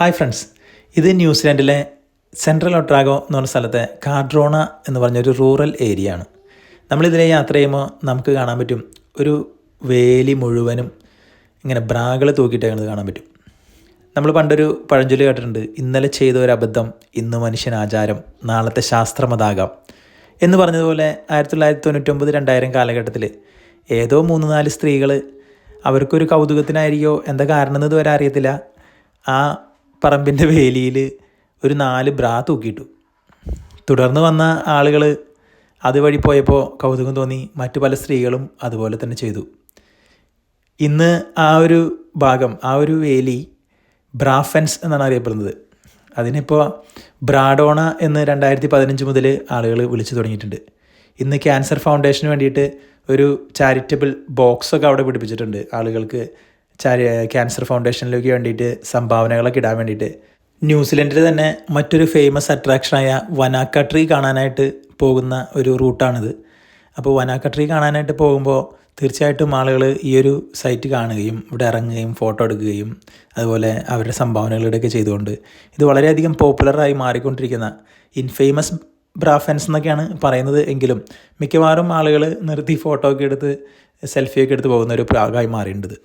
Hi friends, ഇത് ന്യൂസിലാൻഡിലെ central ഒട്രാഗോ എന്ന് പറഞ്ഞ സ്ഥലത്തെ കാഡ്രോണ എന്ന് പറഞ്ഞൊരു റൂറൽ ഏരിയ ആണ്. നമ്മളിതിലെ യാത്ര ചെയ്യുമ്പോൾ നമുക്ക് കാണാൻ പറ്റും ഒരു വേലി മുഴുവനും ഇങ്ങനെ ബ്രാകൾ തൂക്കിയിട്ടേക്കുന്നത് കാണാൻ പറ്റും. നമ്മൾ പണ്ടൊരു പഴഞ്ചൊല്ലി കേട്ടിട്ടുണ്ട്, ഇന്നലെ ചെയ്ത ഒരു അബദ്ധം ഇന്ന് മനുഷ്യൻ ആചാരം, നാളത്തെ ശാസ്ത്രമതാകാം എന്ന് പറഞ്ഞതുപോലെ 1999-2000 കാലഘട്ടത്തിൽ ഏതോ 3-4 സ്ത്രീകൾ അവർക്കൊരു കൗതുകത്തിനായിരിക്കോ എന്താ കാരണം എന്ന് ഇതുവരെ അറിയത്തില്ല, ആ പറമ്പിൻ്റെ വേലിയിൽ ഒരു 4 ബ്രാ തൂക്കിയിട്ടു. തുടർന്ന് വന്ന ആളുകൾ അതുവഴി പോയപ്പോൾ കൗതുകം തോന്നി, മറ്റു പല സ്ത്രീകളും അതുപോലെ തന്നെ ചെയ്തു. ഇന്ന് ആ ഒരു ഭാഗം, ആ ഒരു വേലി ബ്രാഫെൻസ് എന്നാണ് അറിയപ്പെടുന്നത്. അതിനിപ്പോൾ ബ്രാഡോണ എന്ന് 2015 മുതൽ ആളുകൾ വിളിച്ചു തുടങ്ങിയിട്ടുണ്ട്. ഇന്ന് ക്യാൻസർ ഫൗണ്ടേഷന് വേണ്ടിയിട്ട് ഒരു ചാരിറ്റബിൾ ബോക്സൊക്കെ അവിടെ പിടിപ്പിച്ചിട്ടുണ്ട്. ആളുകൾക്ക് ക്യാൻസർ ഫൗണ്ടേഷനിലേക്ക് വേണ്ടിയിട്ട് സംഭാവനകളൊക്കെ ഇടാൻ വേണ്ടിയിട്ട്. ന്യൂസിലൻഡിൽ തന്നെ മറ്റൊരു ഫേമസ് അട്രാക്ഷനായ വനാക്ക ട്രീ കാണാനായിട്ട് പോകുന്ന ഒരു റൂട്ടാണിത്. അപ്പോൾ വനാക്ക ട്രീ കാണാനായിട്ട് പോകുമ്പോൾ തീർച്ചയായിട്ടും ആളുകൾ ഈ ഒരു സൈറ്റ് കാണുകയും ഇവിടെ ഇറങ്ങുകയും ഫോട്ടോ എടുക്കുകയും അതുപോലെ അവരുടെ സംഭാവനകളുടെയൊക്കെ ചെയ്തുകൊണ്ട് ഇത് വളരെയധികം പോപ്പുലറായി മാറിക്കൊണ്ടിരിക്കുന്ന ഇൻഫേമസ് ബ്രാഫെൻസ് എന്നൊക്കെയാണ് പറയുന്നത്. എങ്കിലും മിക്കവാറും ആളുകൾ നിർത്തി ഫോട്ടോ ഒക്കെ എടുത്ത് സെൽഫിയൊക്കെ എടുത്ത് പോകുന്ന ഒരു ഭാഗമായി മാറിയിട്ടുണ്ട്.